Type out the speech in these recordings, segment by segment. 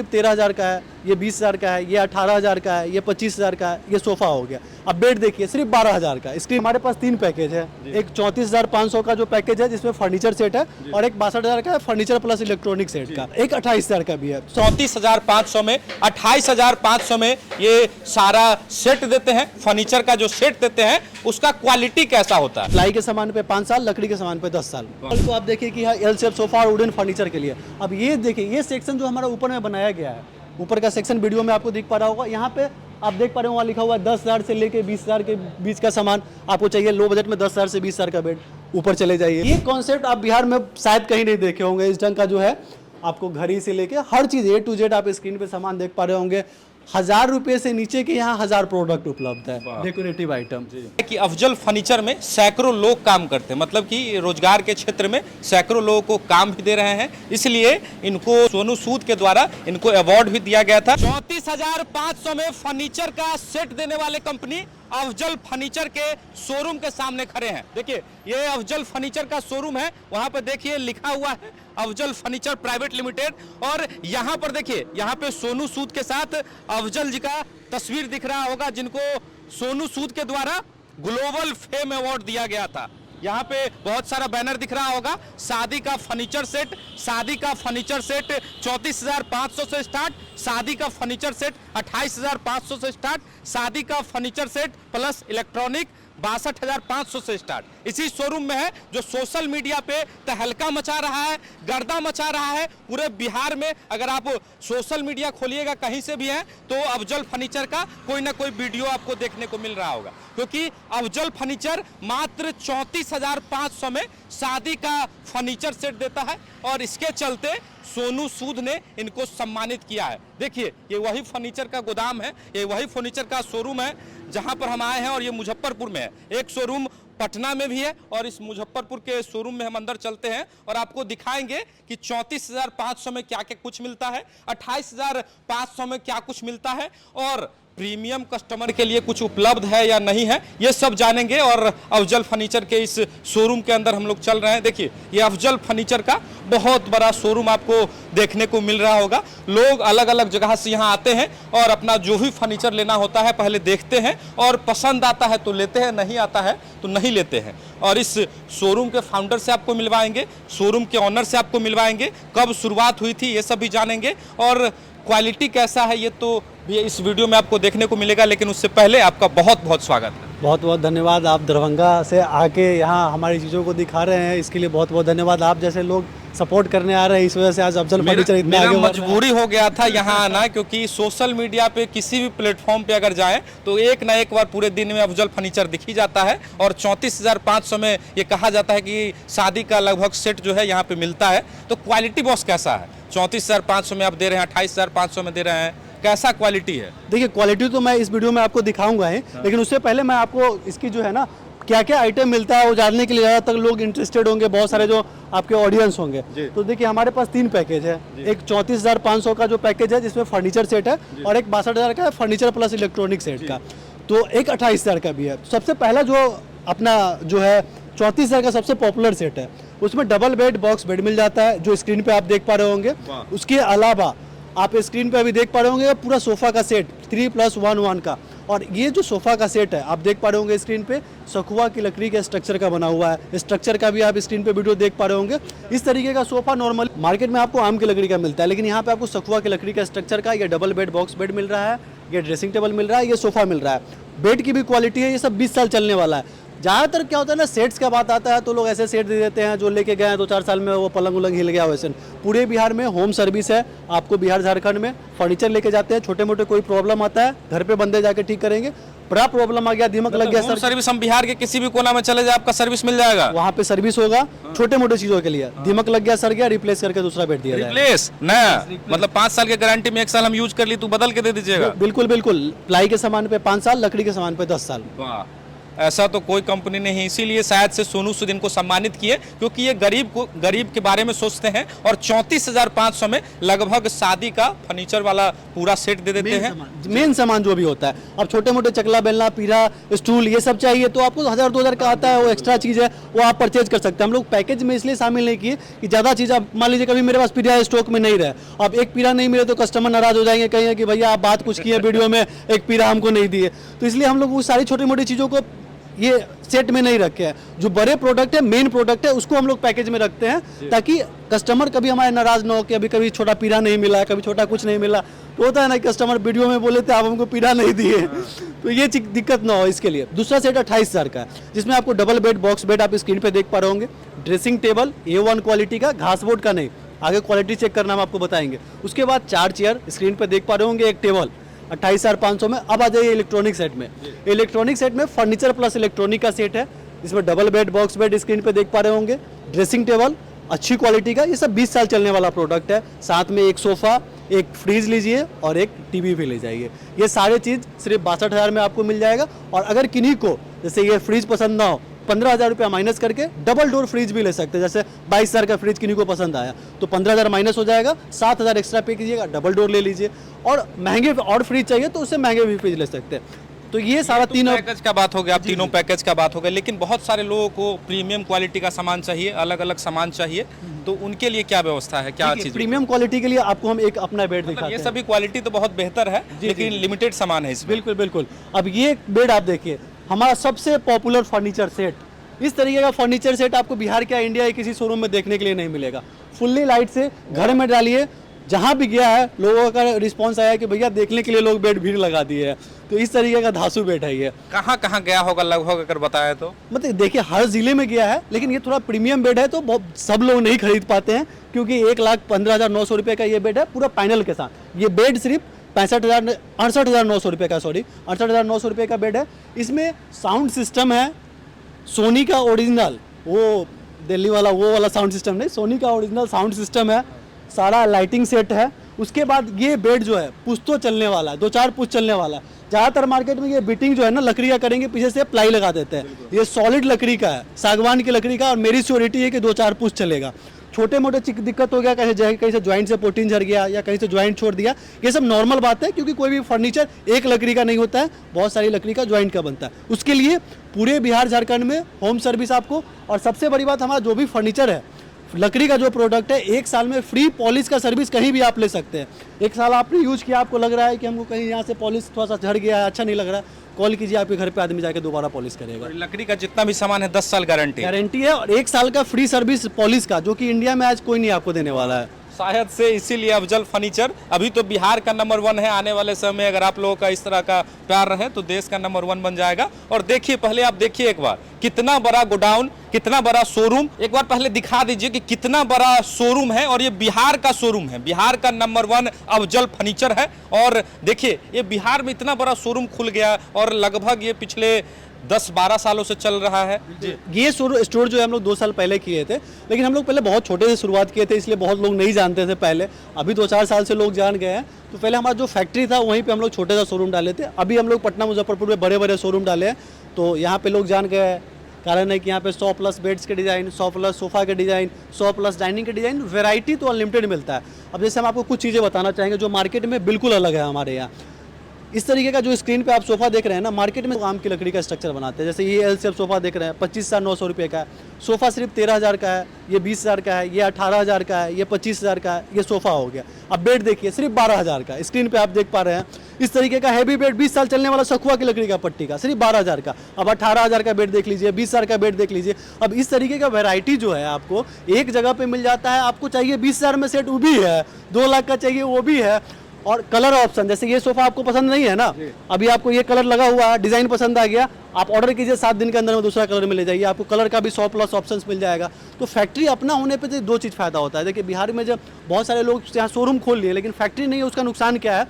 सिर्फ 13,000 का है, ये 20,000 का है, ये 18,000 का है, ये 25,000 का है, ये सोफा हो गया। अब बेड देखिए सिर्फ 12,000 का। इसके हमारे पास 3 पैकेज है, एक 34,500 का जो पैकेज है जिसमें फर्नीचर सेट है, और एक 62,000 का है फर्नीचर प्लस इलेक्ट्रॉनिक सेट का, एक 28,000 का भी है। 34,500 में 28,500 में ये सारा सेट देते हैं। फर्नीचर का जो सेट देते हैं उसका क्वालिटी कैसा होता है? प्लाई के सामान पे 5 साल, लकड़ी के सामान पे 10 साल। तो आप देखिए कि एल शेप सोफा और वुडन फर्नीचर के लिए। अब ये देखिए ये सेक्शन जो हमारा ऊपर में बनाया गया है, ऊपर का सेक्शन वीडियो में आपको दिख पा रहा होगा। यहाँ पे आप देख पा रहे हो वहाँ लिखा हुआ है 10,000 से लेके 20,000 के बीच का सामान आपको चाहिए। लो बजट में 10,000 से 20,000 का बेड ऊपर चले जाइए। ये कॉन्सेप्ट आप बिहार में शायद कहीं नहीं देखे होंगे। इस ढंग का जो है आपको घड़ी से लेके हर चीज A to Z आप स्क्रीन पे सामान देख पा रहे होंगे। 1,000 रुपए से नीचे के यहाँ 1,000 प्रोडक्ट उपलब्ध है, डेकोरेटिव आइटम। कि अफजल फर्नीचर में सैकड़ों लोग काम करते हैं, मतलब कि रोजगार के क्षेत्र में सैकड़ों लोगों को काम भी दे रहे हैं, इसलिए इनको सोनू सूद के द्वारा इनको अवार्ड भी दिया गया था। 34,500 में फर्नीचर का सेट देने वाले कंपनी अफजल फर्नीचर के शोरूम के सामने खड़े हैं। देखिए ये अफजल फर्नीचर का शोरूम है, वहां पर देखिए लिखा हुआ है अफजल फर्नीचर प्राइवेट लिमिटेड, और यहाँ पर देखिए यहाँ पे सोनू सूद के साथ अफजल जी का तस्वीर दिख रहा होगा, जिनको सोनू सूद के द्वारा ग्लोबल फेम अवार्ड दिया गया था। यहाँ पे बहुत सारा बैनर दिख रहा होगा। शादी का फर्नीचर सेट, शादी का फर्नीचर सेट 34,500 से स्टार्ट, शादी का फर्नीचर सेट 28,500 से स्टार्ट, शादी का फर्नीचर सेट प्लस इलेक्ट्रॉनिक 62,500 से स्टार्ट। इसी शोरूम में है जो सोशल मीडिया पे तहलका मचा रहा है, गर्दा मचा रहा है पूरे बिहार में। अगर आप सोशल मीडिया खोलिएगा कहीं से भी है तो अफजल फर्नीचर का कोई ना कोई वीडियो आपको देखने को मिल रहा होगा, क्योंकि अफजल फर्नीचर मात्र 34,500 में शादी का फर्नीचर सेट देता है, और इसके चलते सोनू सूद ने इनको सम्मानित किया है। देखिए ये वही फर्नीचर का गोदाम है, ये वही फर्नीचर का शोरूम है जहां पर हम आए हैं, और ये मुजफ्फरपुर में है। एक शोरूम पटना में भी है, और इस मुजफ्फरपुर के शोरूम में हम अंदर चलते हैं और आपको दिखाएंगे कि 34,500 में क्या क्या कुछ मिलता है, 28,500 में क्या कुछ मिलता है, और प्रीमियम कस्टमर के लिए कुछ उपलब्ध है या नहीं है, ये सब जानेंगे। और अफजल फर्नीचर के इस शोरूम के अंदर हम लोग चल रहे हैं। देखिए ये अफजल फर्नीचर का बहुत बड़ा शोरूम आपको देखने को मिल रहा होगा। लोग अलग अलग जगह से यहाँ आते हैं और अपना जो भी फर्नीचर लेना होता है पहले देखते हैं, और पसंद आता है तो लेते हैं, नहीं आता है तो नहीं लेते हैं। और इस शोरूम के फाउंडर से आपको मिलवाएंगे, शोरूम के ऑनर से आपको मिलवाएंगे, कब शुरुआत हुई थी ये सब भी जानेंगे, और क्वालिटी कैसा है ये तो भी इस वीडियो में आपको देखने को मिलेगा। लेकिन उससे पहले आपका बहुत बहुत स्वागत है। बहुत बहुत धन्यवाद। आप दरभंगा से आके यहाँ हमारी चीज़ों को दिखा रहे हैं, इसके लिए बहुत बहुत धन्यवाद। आप जैसे लोग सपोर्ट करने आ रहे हैं, इस वजह से आज अफजल फर्नीचर इतना आगे बढ़ रहा है। मजबूरी हो गया था यहाँ आना, क्योंकि सोशल मीडिया पे किसी भी प्लेटफॉर्म पे अगर जाएं तो एक ना एक बार पूरे दिन में अफजल फर्नीचर दिख ही जाता है। और 34,500 में ये कहा जाता है कि शादी का लगभग सेट जो है यहाँ पे मिलता है। तो क्वालिटी बॉस कैसा है? 34,500 में आप दे रहे हैं, 28,500 में दे रहे हैं, कैसा क्वालिटी है? देखिए क्वालिटी तो मैं इस वीडियो में आपको दिखाऊंगा ही, लेकिन उससे पहले मैं आपको इसकी जो है ना क्या क्या आइटम मिलता है वो जानने के लिए ज़्यादातर लोग इंटरेस्टेड होंगे, बहुत सारे जो आपके ऑडियंस होंगे। तो देखिए हमारे पास 3 पैकेज है, एक 34,500 का जो पैकेज है जिसमें फर्नीचर सेट है, और एक 62,000 का है फर्नीचर प्लस इलेक्ट्रॉनिक सेट का, तो एक 28,000 का भी है। सबसे पहला जो अपना जो है 34,000 का सबसे पॉपुलर सेट है, उसमें डबल बेड बॉक्स बेड मिल जाता है जो स्क्रीन पे आप देख पा रहे होंगे। उसके अलावा आप स्क्रीन पे अभी देख पा रहे होंगे पूरा सोफा का सेट 3+1 का, और ये जो सोफा का सेट है आप देख पा रहे होंगे स्क्रीन पे सखुआ की लकड़ी के स्ट्रक्चर का बना हुआ है। स्ट्रक्चर का भी आप स्क्रीन पे वीडियो देख पा रहे होंगे। इस तरीके का सोफा नॉर्मल मार्केट में आपको आम की लकड़ी का मिलता है, लेकिन यहाँ पे आपको सखुआ की लकड़ी का स्ट्रक्चर का ये डबल बेड बॉक्स बेड मिल रहा है, ये ड्रेसिंग टेबल मिल रहा है, ये सोफा मिल रहा है। बेड की भी क्वालिटी है, ये सब 20 साल चलने वाला है। ज़्यादातर क्या होता है ना, सेट्स का बात आता है तो लोग ऐसे सेट दे देते हैं जो लेके गए हैं 2-4 साल में वो पलंग उलंग हिल गया। वैसे पूरे बिहार में होम सर्विस है, आपको बिहार झारखंड में फर्नीचर लेके जाते हैं। छोटे मोटे कोई प्रॉब्लम आता है घर पे बंदे जाके ठीक करेंगे। बड़ा प्रॉब्लम आ गया, दीमक लग गया, सर्विस हम बिहार के किसी भी कोना में चले जाए आपका सर्विस मिल जाएगा, वहाँ पे सर्विस होगा। छोटे मोटे चीजों के लिए दीमक लग गया, सर गया, रिप्लेस करके दूसरा बेड दिया जाएगा। रिप्लेस नया, मतलब 5 साल की गारंटी में 1 साल हम यूज कर ली तो बदल के दे दीजिएगा। बिल्कुल बिल्कुल। प्लाई के सामान पे 5 साल, लकड़ी के सामान पे 10 साल। ऐसा तो कोई कंपनी नहीं, इसीलिए शायद से सोनू सूद इनको सम्मानित किए, क्योंकि ये गरीब के बारे में सोचते हैं। और 34,500 में लगभग शादी का फर्नीचर वाला पूरा सेट दे देते हैं। मेन सामान जो भी होता है, अब छोटे मोटे चकला बेलना, पीढ़ा, स्टूल, ये सब चाहिए तो आपको 1000-2000 का आता है, वो एक्स्ट्रा चीज़ है, वो आप परचेज कर सकते हैं। हम लोग पैकेज में इसलिए शामिल नहीं किए कि ज़्यादा चीज़, आप मान लीजिए कभी मेरे पास पीढ़ा स्टॉक में नहीं रहे, अब एक पीढ़ा नहीं मिले तो कस्टमर नाराज हो जाएंगे, कहेंगे कि भैया आप बात कुछ किए वीडियो में, एक पीढ़ा हमको नहीं दिए। तो इसलिए हम लोग वो सारी छोटी मोटी चीज़ों को ये सेट में नहीं रखे हैं। जो बड़े प्रोडक्ट है, मेन प्रोडक्ट है, उसको हम लोग पैकेज में रखते हैं, ताकि कस्टमर कभी हमारे नाराज ना हो कि अभी कभी छोटा पीढ़ा नहीं मिला, कभी छोटा कुछ नहीं मिला। तो होता है ना, कस्टमर वीडियो में बोले थे आप हमको पीढ़ा नहीं दिए, तो ये दिक्कत ना हो इसके लिए। दूसरा सेट 28,000 का है, जिसमें आपको डबल बेड, बॉक्स बेड आप स्क्रीन पे देख पा रहे होंगे, ड्रेसिंग टेबल A1 क्वालिटी का, घास बोर्ड का नहीं, आगे क्वालिटी चेक करना हम आपको बताएंगे। उसके बाद 4 चेयर स्क्रीन पे देख पा रहे होंगे, एक टेबल, 28,500 में। अब आ जाइए इलेक्ट्रॉनिक सेट में। इलेक्ट्रॉनिक सेट में फर्नीचर प्लस इलेक्ट्रॉनिक का सेट है, इसमें double bed, box bed screen पे देख पा रहे होंगे, ड्रेसिंग टेबल अच्छी क्वालिटी का, ये सब 20 साल चलने वाला प्रोडक्ट है। साथ में एक सोफ़ा, एक फ्रीज लीजिए और एक टीवी भी ले जाइए। ये सारे चीज़ सिर्फ 62,000 में आपको मिल जाएगा। और अगर किन्हीं को जैसे ये फ्रीज पसंद ना हो, 15,000 रुपया माइनस करके डबल डोर फ्रिज भी ले सकते हैं। जैसे 22,000 का फ्रिज किन्हीं को पसंद आया तो 15,000 माइनस हो जाएगा, 7,000 एक्स्ट्रा पे कीजिएगा, डबल डोर ले लीजिए। और महंगे और फ्रिज चाहिए तो उससे महंगे भी फ्रिज ले सकते हैं। तो ये सारा तीनों पैकेज का बात हो गया, आप तीनों पैकेज का बात हो गया। लेकिन बहुत सारे लोगों को प्रीमियम क्वालिटी का सामान चाहिए, अलग अलग सामान चाहिए, तो उनके लिए क्या व्यवस्था है, क्या चीज़? प्रीमियम क्वालिटी के लिए आपको हम एक अपना बेड दिखाते हैं। ये सभी क्वालिटी तो बहुत बेहतर है, लेकिन लिमिटेड सामान है इसमें। बिल्कुल बिल्कुल। अब ये बेड आप देखिए, हमारा सबसे पॉपुलर फर्नीचर सेट, इस तरीके का फर्नीचर सेट आपको बिहार क्या इंडिया के किसी शोरूम में देखने के लिए नहीं मिलेगा। फुल्ली लाइट से घर में डालिए, जहाँ भी गया है लोगों का रिस्पांस आया है कि भैया देखने के लिए लोग बेड भीड़ लगा दिए है। तो इस तरीके का धासु बेड है ये। कहाँ कहाँ गया होगा लगभग अगर बताया तो? मतलब देखिए हर जिले में गया है, लेकिन ये थोड़ा प्रीमियम बेड है तो बहुत सब लोग नहीं खरीद पाते हैं, क्योंकि 1,15,900 रुपये का ये बेड है पूरा पैनल के साथ। ये बेड सिर्फ 68,900 रुपये का, 68,900 रुपये का बेड है। इसमें साउंड सिस्टम है सोनी का ओरिजिनल, वो दिल्ली वाला वो वाला साउंड सिस्टम नहीं, सोनी का ओरिजिनल साउंड सिस्टम है, सारा लाइटिंग सेट है। उसके बाद ये बेड जो है पुश्तो चलने वाला है, 2-4 पुश चलने वाला है। ज़्यादातर मार्केट में ये बिटिंग जो है ना लकड़ी का करेंगे, पीछे से प्लाई लगा देते हैं, ये सॉलिड लकड़ी का है, सागवान की लकड़ी का। और मेरी श्योरिटी है कि 2-4 पुश चलेगा। छोटे मोटे दिक्कत हो गया, कहीं से ज्वाइंट से प्रोटीन झड़ गया या कहीं से ज्वाइंट छोड़ दिया, ये सब नॉर्मल बात है, क्योंकि कोई भी फर्नीचर एक लकड़ी का नहीं होता है, बहुत सारी लकड़ी का ज्वाइंट का बनता है। उसके लिए पूरे बिहार झारखंड में होम सर्विस आपको। और सबसे बड़ी बात, हमारा जो भी फर्नीचर है, लकड़ी का जो प्रोडक्ट है, 1 साल में फ्री पॉलिश का सर्विस कहीं भी आप ले सकते हैं। 1 साल आपने यूज किया, आपको लग रहा है कि हमको कहीं यहाँ से पॉलिश थोड़ा सा झड़ गया है, अच्छा नहीं लग रहा है, कॉल कीजिए, आपके घर पे आदमी जाके दोबारा पॉलिश करेगा। लकड़ी का जितना भी सामान है 10 साल गारंटी है, और 1 साल का फ्री सर्विस पॉलिश का, जो कि इंडिया में आज कोई नहीं आपको देने वाला है शायद से। इसीलिए अफजल फर्नीचर अभी तो बिहार का नंबर 1 है। आने वाले समय अगर आप लोगों का इस तरह का प्यार रहे तो देश का नंबर 1 बन जाएगा। और देखिए, पहले आप देखिए एक बार कितना बड़ा गोडाउन, कितना बड़ा शोरूम, एक बार पहले दिखा दीजिए कि कितना बड़ा शोरूम है। और ये बिहार का शोरूम है, बिहार का नंबर 1 अफजल फर्नीचर है। और देखिए, ये बिहार में इतना बड़ा शोरूम खुल गया और लगभग ये पिछले 10-12 सालों से चल रहा है। ये स्टोर जो है हम लोग 2 साल पहले किए थे, लेकिन हम लोग पहले बहुत छोटे से शुरुआत किए थे, इसलिए बहुत लोग नहीं जानते थे पहले। अभी 2-4 साल से लोग जान गए हैं। तो पहले हमारा जो फैक्ट्री था वहीं पे हम लोग छोटे सा शोरूम डाले थे। अभी हम लोग पटना मुजफ्फरपुर में बड़े बड़े शोरूम डाले हैं, तो यहाँ पे लोग जान गए हैं। कारण है कि यहाँ पे 100+ बेड्स के डिज़ाइन, 100+ सोफ़ा के डिज़ाइन, 100+ डाइनिंग के डिज़ाइन, वैरायटी तो अनलिमिटेड मिलता है। अब जैसे हम आपको कुछ चीज़ें बताना चाहेंगे जो मार्केट में बिल्कुल अलग है हमारे यहाँ। इस तरीके का जो स्क्रीन पे आप सोफ़ा देख रहे हैं ना, मार्केट में आम की लकड़ी का स्ट्रक्चर बनाते हैं। जैसे ये एल शेप सोफ़ा देख रहे हैं, 25,900 रुपये का है। सोफ़ा सिर्फ 13,000 का है, ये 20,000 का है, ये 18,000 का है, ये 25,000 का है, ये सोफ़ा हो गया। अब बेड देखिए, सिर्फ 12,000 का स्क्रीन पे आप देख पा रहे हैं। इस तरीके का हैवी बेड 20 साल चलने वाला सखुआ की लकड़ी का पट्टी का, सिर्फ 12,000 का। अब 18,000 का बेड देख लीजिए, 20,000 का बेड देख लीजिए। अब इस तरीके का वैरायटी जो है आपको एक जगह पे मिल जाता है। आपको चाहिए 20,000 में सेट, वो भी है, 2 लाख का चाहिए वो भी है। और कलर ऑप्शन, जैसे ये सोफा आपको पसंद नहीं है ना, अभी आपको ये कलर लगा हुआ है, डिजाइन पसंद आ गया, आप ऑर्डर कीजिए, 7 दिन के अंदर में दूसरा कलर मिल जाइए। आपको कलर का भी 100+ ऑप्शंस मिल जाएगा। तो फैक्ट्री अपना होने पे तो 2 चीज़ फायदा होता है। देखिए, बिहार में जब बहुत सारे लोग यहाँ शोरूम खोल लिए, लेकिन फैक्ट्री नहीं है, उसका नुकसान क्या है,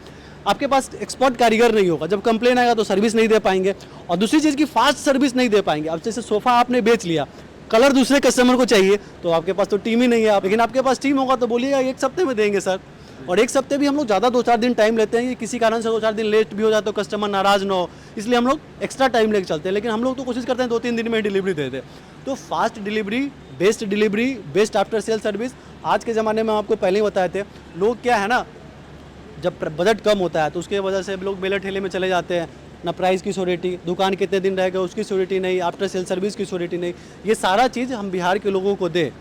आपके पास एक्सपर्ट कारीगर नहीं होगा, जब कंप्लेन आएगा तो सर्विस नहीं दे पाएंगे। और दूसरी चीज़ की फास्ट सर्विस नहीं दे पाएंगे। अब जैसे सोफ़ा आपने बेच लिया, कलर दूसरे कस्टमर को चाहिए, तो आपके पास तो टीम ही नहीं है। लेकिन आपके पास टीम होगा तो बोलिएगा 1 हफ्ते में देंगे सर, और एक हफ्ते भी हम लोग ज़्यादा 2-4 दिन टाइम लेते हैं कि किसी कारण से 2-4 दिन लेट भी हो जाए तो कस्टमर नाराज़ ना हो, इसलिए हम लोग एक्स्ट्रा टाइम लेके चलते हैं। लेकिन हम लोग तो कोशिश करते हैं 2-3 दिन में डिलीवरी दे दें। तो fast delivery, best after sale service. आज के ज़माने में आपको पहले ही बताए थे, लोग क्या है ना, जब बजट कम होता है तो उसके वजह से लोग मेले ठेले में चले जाते हैं, ना प्राइस की श्योरिटी, दुकान कितने दिन रहेगा उसकी श्योरिटी नहीं, आफ्टर सेल सर्विस की श्योरिटी नहीं। ये सारा चीज़ हम बिहार के लोगों को दे,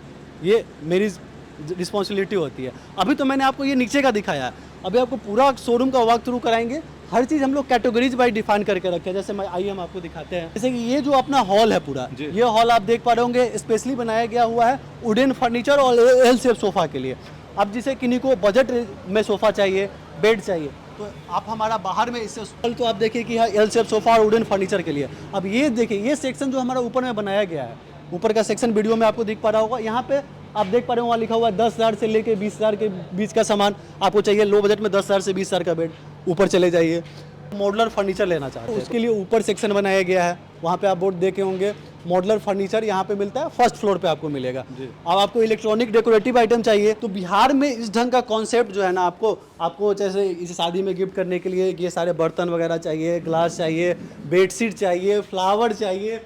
ये मेरी रिस्पॉन्सिबिलिटी होती है। अभी तो मैंने आपको ये नीचे का दिखाया है, अभी आपको पूरा शोरूम का वॉक थ्रू कराएंगे। हर चीज़ हम लोग कैटेगरीज बाई डिफाइन करके रखे हैं। जैसे आइए हम आपको दिखाते हैं, जैसे कि ये जो अपना हॉल है पूरा, ये हॉल आप देख पा रहे होंगे स्पेशली बनाया गया हुआ है वुडन फर्नीचर और एल शेप सोफ़ा के लिए। अब जिसे किन्हीं को बजट में सोफ़ा चाहिए, बेड चाहिए, तो आप हमारा बाहर में इससे तो आप देखिए कि यहाँ एल शेप सोफ़ा और वुडन फर्नीचर के लिए। अब ये देखिए, ये सेक्शन जो हमारा ऊपर में बनाया गया है, ऊपर का सेक्शन वीडियो में आपको दिख पा रहा होगा। यहाँ पे आप देख पा रहे हो, वहाँ लिखा हुआ है 10,000 से लेके 20,000 के बीच का सामान आपको चाहिए। लो बजट में 10,000 से 20,000 का बेड, ऊपर चले जाइए। मॉडुलर फर्नीचर लेना चाहते हैं, उसके लिए ऊपर सेक्शन बनाया गया है, वहाँ पे आप बोर्ड देखे होंगे मॉडुलर फर्नीचर यहाँ पे मिलता है, फर्स्ट फ्लोर पे आपको मिलेगा। अब आपको इलेक्ट्रॉनिक डेकोरेटिव आइटम चाहिए तो बिहार में इस ढंग का कॉन्सेप्ट जो है ना, आपको जैसे इस शादी में गिफ्ट करने के लिए ये सारे बर्तन वगैरह चाहिए, ग्लास चाहिए, बेडशीट चाहिए, फ्लावर चाहिए,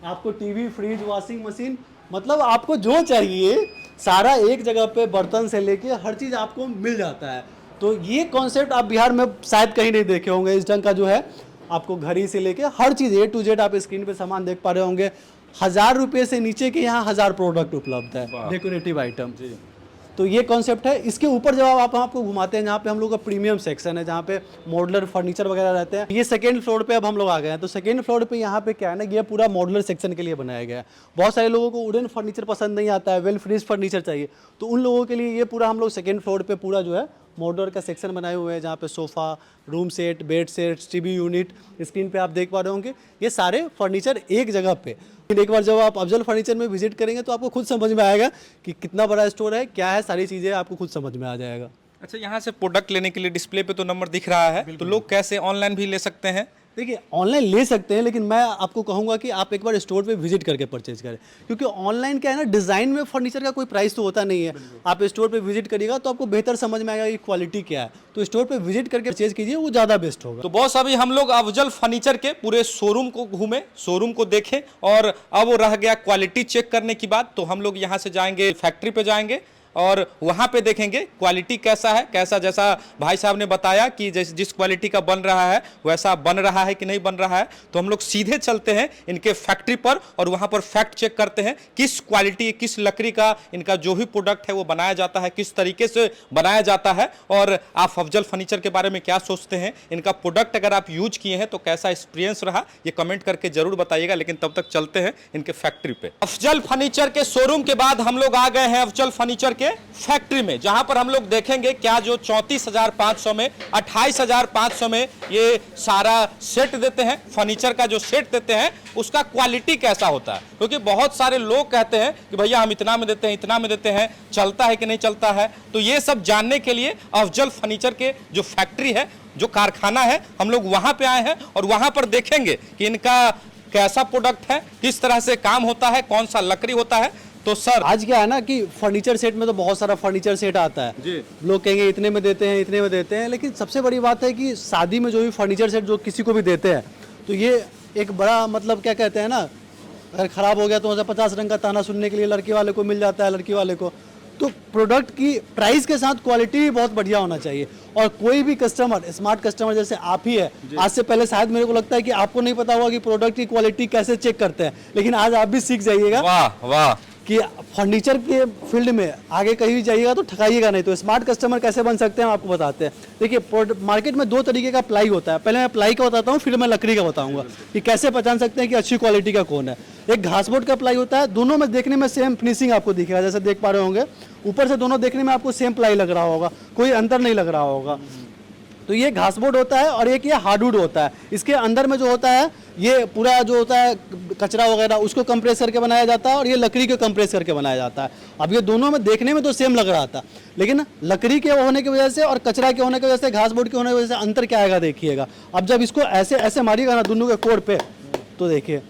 आपको टीवी, फ्रिज, वॉशिंग मशीन, मतलब आपको जो चाहिए सारा एक जगह पे बर्तन से लेके हर चीज़ आपको मिल जाता है। तो ये कॉन्सेप्ट आप बिहार में शायद कहीं नहीं देखे होंगे। इस ढंग का जो है आपको घड़ी से लेके हर चीज़ A to Z आप स्क्रीन पे सामान देख पा रहे होंगे। 1,000 रुपये से नीचे के यहाँ 1,000 प्रोडक्ट उपलब्ध है, डेकोरेटिव आइटम। तो ये कॉन्सेप्ट है। इसके ऊपर जब आप आपको घुमाते हैं, जहाँ पे हम लोग का प्रीमियम सेक्शन है, जहाँ पे मॉडुलर फर्नीचर वगैरह रहते हैं, ये सेकंड फ्लोर पे अब हम लोग आ गए हैं। तो सेकंड फ्लोर पे यहाँ पे क्या है ना, ये पूरा मॉडुलर सेक्शन के लिए बनाया गया है। बहुत सारे लोगों को वुडन फर्नीचर पसंद नहीं आता है, वेल फिनिश्ड फर्नीचर चाहिए, तो उन लोगों के लिए ये पूरा हम लोग सेकंड फ्लोर पे पूरा जो है मॉडुलर का सेक्शन बनाए हुए हैं, जहाँ पे sofa, room set, bed set, TV unit, screen पे आप देख पा रहे होंगे ये सारे फर्नीचर एक जगह पे। एक बार जब आप अफजल फर्नीचर में विजिट करेंगे तो आपको खुद समझ में आएगा कि कितना बड़ा स्टोर है, क्या है, सारी चीज़ें आपको खुद समझ में आ जाएगा। अच्छा, यहाँ से प्रोडक्ट लेने के लिए डिस्प्ले पे तो नंबर दिख रहा है, तो लोग कैसे ऑनलाइन भी ले सकते हैं? देखिए, ऑनलाइन ले सकते हैं, लेकिन मैं आपको कहूँगा कि आप एक बार स्टोर पे विजिट करके परचेज करें, क्योंकि ऑनलाइन क्या है ना, डिज़ाइन में फर्नीचर का कोई प्राइस तो होता नहीं है। आप स्टोर पे विजिट करिएगा तो आपको बेहतर समझ में आएगा कि क्वालिटी क्या है। तो स्टोर पे विजिट करके परचेज कीजिए, वो ज़्यादा बेस्ट होगा। तो बॉस, अभी हम लोग अफजल फर्नीचर के पूरे शोरूम को घूमे, शोरूम को देखे, और अब वो रह गया क्वालिटी चेक करने की बात। तो हम लोग यहाँ से जाएंगे फैक्ट्री पे जाएंगे और वहाँ पे देखेंगे क्वालिटी कैसा है, कैसा जैसा भाई साहब ने बताया कि जिस क्वालिटी का बन रहा है वैसा बन रहा है कि नहीं बन रहा है। तो हम लोग सीधे चलते हैं इनके फैक्ट्री पर और वहाँ पर फैक्ट चेक करते हैं किस क्वालिटी, किस लकड़ी का इनका जो भी प्रोडक्ट है वो बनाया जाता है, किस तरीके से बनाया जाता है। और आप अफजल फर्नीचर के बारे में क्या सोचते हैं, इनका प्रोडक्ट अगर आप यूज किए हैं तो कैसा एक्सपीरियंस रहा, ये कमेंट करके जरूर बताइएगा। लेकिन तब तक चलते हैं इनके फैक्ट्री पे। अफजल फर्नीचर के शोरूम के बाद हम लोग आ गए हैं अफजल फर्नीचर के फैक्ट्री में, जहां पर हम लोग देखेंगे क्या जो 34,500 में, 28,500 में ये सारा सेट देते हैं, फर्नीचर का जो सेट देते हैं उसका क्वालिटी कैसा होता है। क्योंकि बहुत सारे लोग कहते हैं कि भैया हम इतना में देते हैं, इतना में देते हैं, चलता है कि नहीं चलता है। तो ये सब जानने के लिए अफजल फर्नीचर के जो फैक्ट्री है, जो कारखाना है, हम लोग वहां पे आए हैं और वहां पर देखेंगे कि इनका कैसा प्रोडक्ट है, किस तरह से काम होता है, कौन सा लकड़ी होता है। तो सर, आज क्या है ना कि फर्नीचर सेट में तो बहुत सारा फर्नीचर सेट आता है जी। लोग कहेंगे इतने में देते हैं, इतने में देते हैं, लेकिन सबसे बड़ी बात है कि शादी में जो भी फर्नीचर सेट जो किसी को भी देते हैं तो ये एक बड़ा, मतलब क्या कहते हैं ना, अगर ख़राब हो गया तो 50 रंग का ताना सुनने के लिए लड़के वाले को मिल जाता है, लड़की वाले को। तो प्रोडक्ट की प्राइस के साथ क्वालिटी भी बहुत बढ़िया होना चाहिए। और कोई भी कस्टमर, स्मार्ट कस्टमर जैसे आप ही है, आज से पहले शायद मेरे को लगता है कि आपको नहीं पता होगा कि प्रोडक्ट की क्वालिटी कैसे चेक करते हैं, लेकिन आज आप भी सीख जाइएगा। वाह वाह, कि फर्नीचर के फील्ड में आगे कहीं भी जाइएगा तो ठगाइएगा नहीं। तो स्मार्ट कस्टमर कैसे बन सकते हैं हम आपको बताते हैं। देखिए, मार्केट में 2 तरीके का प्लाई होता है, पहले मैं प्लाई का बताता हूँ, फिर मैं लकड़ी का बताऊंगा कि कैसे पहचान सकते हैं कि अच्छी क्वालिटी का कौन है। एक घासबोर्ड का प्लाई होता है, दोनों में देखने में सेम फिनिशिंग आपको दिखेगा, जैसे देख पा रहे होंगे ऊपर से दोनों देखने में आपको सेम प्लाई लग रहा होगा, कोई अंतर नहीं लग रहा होगा। तो ये घासबोर्ड होता है और एक ये हार्डवुड होता है। इसके अंदर में जो होता है ये पूरा जो होता है कचरा वगैरह उसको कंप्रेस करके बनाया जाता है और ये लकड़ी को कंप्रेस करके बनाया जाता है। अब ये दोनों में देखने में तो सेम लग रहा था, लेकिन लकड़ी के होने की वजह से और कचरा के होने की वजह से, घासबोर्ड के होने की वजह से अंतर क्या आएगा देखिएगा। अब जब इसको ऐसे ऐसे मारिएगा ना दोनों के कोर पे, तो देखिए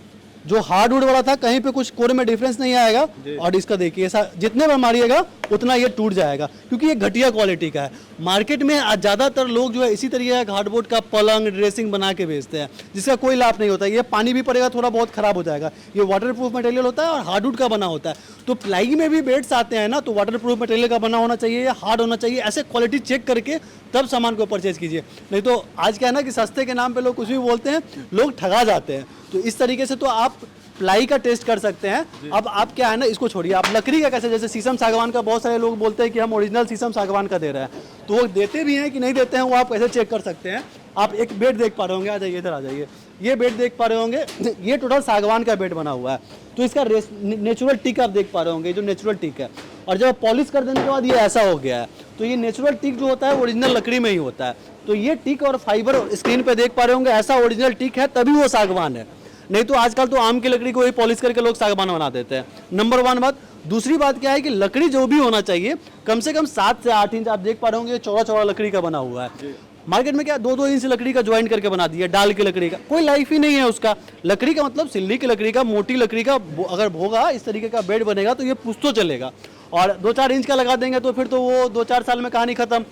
जो हार्डवुड वाला था कहीं पे कुछ कोर में डिफरेंस नहीं आएगा, और इसका देखिए जितने बार मारिएगा उतना ये टूट जाएगा, क्योंकि ये घटिया क्वालिटी का है। मार्केट में आज ज़्यादातर लोग जो है इसी तरीके का हार्डबोर्ड का पलंग ड्रेसिंग बना के बेचते हैं, जिसका कोई लाभ नहीं होता। ये पानी भी पड़ेगा थोड़ा बहुत ख़राब हो जाएगा। ये वाटरप्रूफ मटेरियल होता है और हार्डवुड का बना होता है। तो प्लाई में भी बेड्स आते हैं ना, तो वाटरप्रूफ मटेरियल का बना होना चाहिए या हार्ड होना चाहिए। ऐसे क्वालिटी चेक करके तब सामान को परचेज कीजिए, नहीं तो आज क्या है ना कि सस्ते के नाम पे लोग कुछ भी बोलते हैं, लोग ठगा जाते हैं। तो इस तरीके से तो आप प्लाई का टेस्ट कर सकते हैं। अब आप क्या है ना, इसको छोड़िए, आप लकड़ी का कैसे, जैसे शीशम सागवान का बहुत सारे लोग बोलते हैं कि हम ओरिजिनल शीशम सागवान का दे रहे हैं, तो वो देते भी हैं कि नहीं देते हैं, वो आप कैसे चेक कर सकते हैं। आप एक बेड देख पा रहे होंगे, आ जाइए इधर आ जाइए, ये बेड देख पा रहे होंगे, ये टोटल सागवान का बेड बना हुआ है। तो इसका नेचुरल टिक आप देख पा रहे होंगे, जो नेचुरल टिक है, और जब पॉलिश कर देने के बाद ये ऐसा हो गया है। तो ये नेचुरल टिक जो होता है ओरिजिनल लकड़ी में ही होता है। तो ये टिक और फाइबर स्क्रीन पे देख पा रहे होंगे, ऐसा ओरिजिनल टिक है, तभी वो सागवान है। नहीं तो आजकल तो आम की लकड़ी को ही पॉलिश करके लोग सागवान बना देते हैं। नंबर 1 बात। दूसरी बात क्या है कि लकड़ी जो भी होना चाहिए कम से कम 7 से 8 इंच, आप देख पा रहे होंगे चौड़ा चौड़ा लकड़ी का बना हुआ है। मार्केट में क्या 2-2 इंच लकड़ी का ज्वाइंट करके बना दिया, डाल की लकड़ी का, कोई लाइफ ही नहीं है उसका। लकड़ी का मतलब सिल्ली की लकड़ी का, मोटी लकड़ी का अगर होगा, इस तरीके का बेड बनेगा तो ये पुश्तो चलेगा। और 2-4 इंच का लगा देंगे तो फिर तो वो 2-4 साल में कहानी खत्म।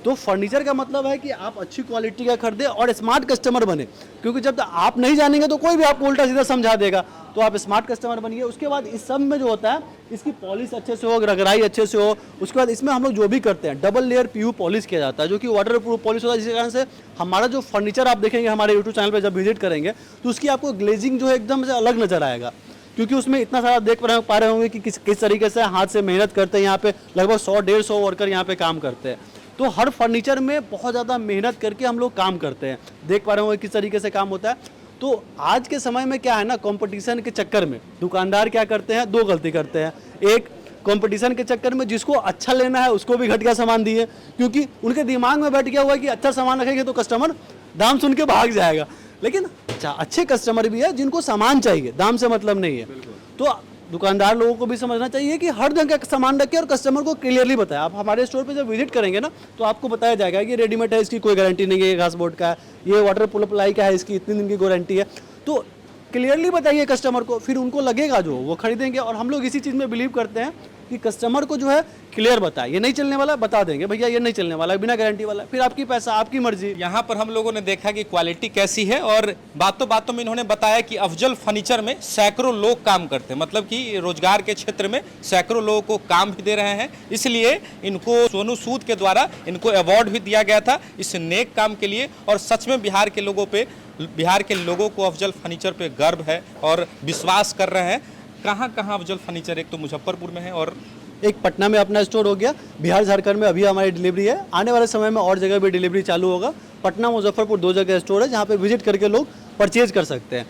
तो फर्नीचर का मतलब है कि आप अच्छी क्वालिटी का खरीदें और स्मार्ट कस्टमर बने, क्योंकि जब आप नहीं जानेंगे तो कोई भी आपको उल्टा सीधा समझा देगा। तो आप स्मार्ट कस्टमर बनिए। उसके बाद इस सब में जो होता है, इसकी पॉलिश अच्छे से हो, रगड़ाई अच्छे से हो। उसके बाद इसमें हम लोग जो भी करते हैं, डबल लेयर PU पॉलिश किया जाता है, जो कि वाटर प्रूफ पॉलिश होता है, जिसके कारण से हमारा जो फर्नीचर आप देखेंगे हमारे यूट्यूब चैनल पर जब विजिट करेंगे, तो उसकी आपको ग्लेजिंग जो है एकदम से अलग नजर आएगा, क्योंकि उसमें इतना सारा देख पा रहे होंगे कि किस तरीके से हाथ से मेहनत करते हैं। यहाँ पे लगभग 100-150 वर्कर यहाँ पे काम करते हैं। तो हर फर्नीचर में बहुत ज़्यादा मेहनत करके हम लोग काम करते हैं। देख पा रहे होंगे किस तरीके से काम होता है। तो आज के समय में क्या है ना, कंपटीशन के चक्कर में दुकानदार क्या करते हैं, 2 गलती करते हैं। एक, कंपटीशन के चक्कर में जिसको अच्छा लेना है उसको भी घटिया सामान दिए, क्योंकि उनके दिमाग में बैठ गया हुआ है कि अच्छा सामान रखेंगे तो कस्टमर दाम सुन के भाग जाएगा। लेकिन अच्छे कस्टमर भी है जिनको सामान चाहिए, दाम से मतलब नहीं है। तो दुकानदार लोगों को भी समझना चाहिए कि हर ढंग का सामान रखें और कस्टमर को क्लियरली बताएं। आप हमारे स्टोर पे जब विजिट करेंगे ना, तो आपको बताया जाएगा कि रेडीमेड है, इसकी कोई गारंटी नहीं है, ये घास बोर्ड का है, ये वाटर प्लाई का है, इसकी इतने दिन की गारंटी है। तो क्लियरली बताइए कस्टमर को, फिर उनको लगेगा जो वो खरीदेंगे। और हम लोग इसी चीज़ में बिलीव करते हैं कि कस्टमर को जो है क्लियर बताए, ये नहीं चलने वाला, बता देंगे भैया ये नहीं चलने वाला, बिना गारंटी वाला, फिर आपकी पैसा आपकी मर्जी। यहाँ पर हम लोगों ने देखा कि क्वालिटी कैसी है, और बातों बातों में इन्होंने बताया कि अफजल फर्नीचर में सैकड़ों लोग काम करते हैं, मतलब कि रोजगार के क्षेत्र में सैकड़ों लोगों को काम भी दे रहे हैं। इसलिए इनको सोनू सूद के द्वारा इनको अवार्ड भी दिया गया था इस नेक काम के लिए। और सच में बिहार के लोगों को अफजल फर्नीचर पे गर्व है और विश्वास कर रहे हैं। कहाँ कहाँ अफजल फर्नीचर, एक तो मुजफ्फरपुर में है और एक पटना में अपना स्टोर हो गया, बिहार झारखंड में अभी हमारी डिलीवरी है, आने वाले समय में और जगह भी डिलीवरी चालू होगा। पटना मुजफ्फरपुर 2 जगह स्टोर है जहाँ पे विजिट करके लोग परचेज कर सकते हैं।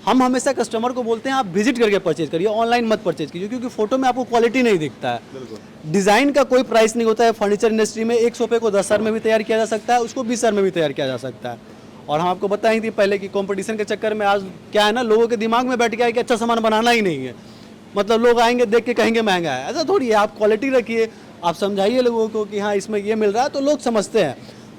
हम हमेशा कस्टमर को बोलते हैं आप विजिट करके परचेज करिए, ऑनलाइन मत परचेज कीजिए, क्योंकि फोटो में आपको क्वालिटी नहीं दिखता है। डिज़ाइन का कोई प्राइस नहीं होता है। फर्नीचर इंडस्ट्री में एक सोफे को 10 हज़ार में भी तैयार किया जा सकता है, उसको 20 हज़ार में भी तैयार किया जा सकता है। और हम आपको बताएं थी पहले कि कंपटीशन के चक्कर में आज क्या है ना, लोगों के दिमाग में बैठ गया है कि अच्छा सामान बनाना ही नहीं है, मतलब लोग आएंगे देख के कहेंगे महंगा है। ऐसा थोड़ी है, आप क्वालिटी रखिए, आप समझाइए लोगों को कि हाँ इसमें ये मिल रहा है, तो लोग समझते हैं।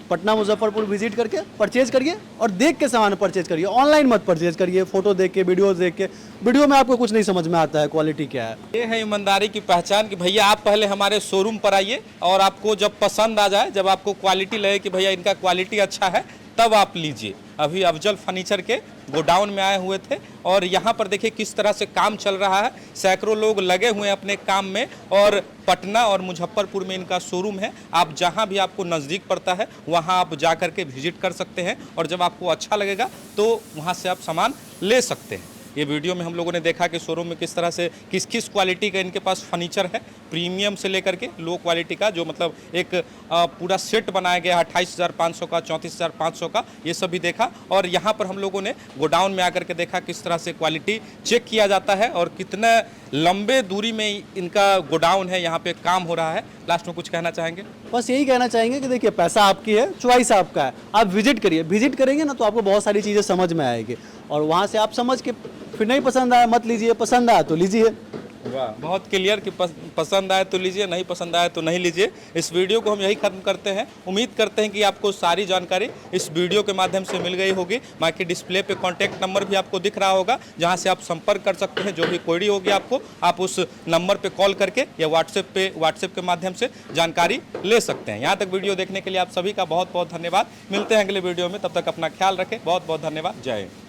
पटना मुजफ्फरपुर विजिट करके परचेज करिए और देख के सामान परचेज करिए, ऑनलाइन मत परचेज करिए, फोटो देख के, वीडियो देख के। वीडियो में आपको कुछ नहीं समझ में आता है क्वालिटी क्या है। ये है ईमानदारी की पहचान कि भैया आप पहले हमारे शोरूम पर आइए और आपको जब पसंद आ जाए, जब आपको क्वालिटी लगे कि भैया इनका क्वालिटी अच्छा है, तब आप लीजिए। अभी अफजल फर्नीचर के गोडाउन में आए हुए थे और यहाँ पर देखिए किस तरह से काम चल रहा है। सैकड़ों लोग लगे हुए हैं अपने काम में और पटना और मुजफ्फरपुर में इनका शोरूम है। आप जहाँ भी आपको नज़दीक पड़ता है वहाँ आप जा कर के विजिट कर सकते हैं और जब आपको अच्छा लगेगा तो वहाँ से आप सामान ले सकते हैं। ये वीडियो में हम लोगों ने देखा कि शोरूम में किस तरह से किस क्वालिटी का इनके पास फर्नीचर है, प्रीमियम से लेकर के लो क्वालिटी का, जो मतलब एक पूरा सेट बनाया गया है 28,500 का, 34,500 का, ये सब भी देखा। और यहाँ पर हम लोगों ने गोडाउन में आकर के देखा किस तरह से क्वालिटी चेक किया जाता है और कितने लंबे दूरी में इनका गोडाउन है, यहाँ पे काम हो रहा है। लास्ट में कुछ कहना चाहेंगे? बस यही कहना चाहेंगे कि देखिए पैसा आपकी है, चॉइस आपका है, आप विजिट करिए। विजिट करेंगे ना तो आपको बहुत सारी चीज़ें समझ में आएगी और वहाँ से आप समझ के फिर नहीं पसंद आया मत लीजिए, पसंद आया तो लीजिए। वाह, बहुत क्लियर कि पसंद आए तो लीजिए, नहीं पसंद आए तो नहीं लीजिए। इस वीडियो को हम यही खत्म करते हैं। उम्मीद करते हैं कि आपको सारी जानकारी इस वीडियो के माध्यम से मिल गई होगी। बाकी डिस्प्ले पे कॉन्टैक्ट नंबर भी आपको दिख रहा होगा, जहां से आप संपर्क कर सकते हैं। जो भी क्वेरी होगी आपको, आप उस नंबर पे कॉल करके या व्हाट्सएप के माध्यम से जानकारी ले सकते हैं। यहाँ तक वीडियो देखने के लिए आप सभी का बहुत बहुत धन्यवाद। मिलते हैं अगले वीडियो में, तब तक अपना ख्याल रखें। बहुत बहुत धन्यवाद। जय हिंद।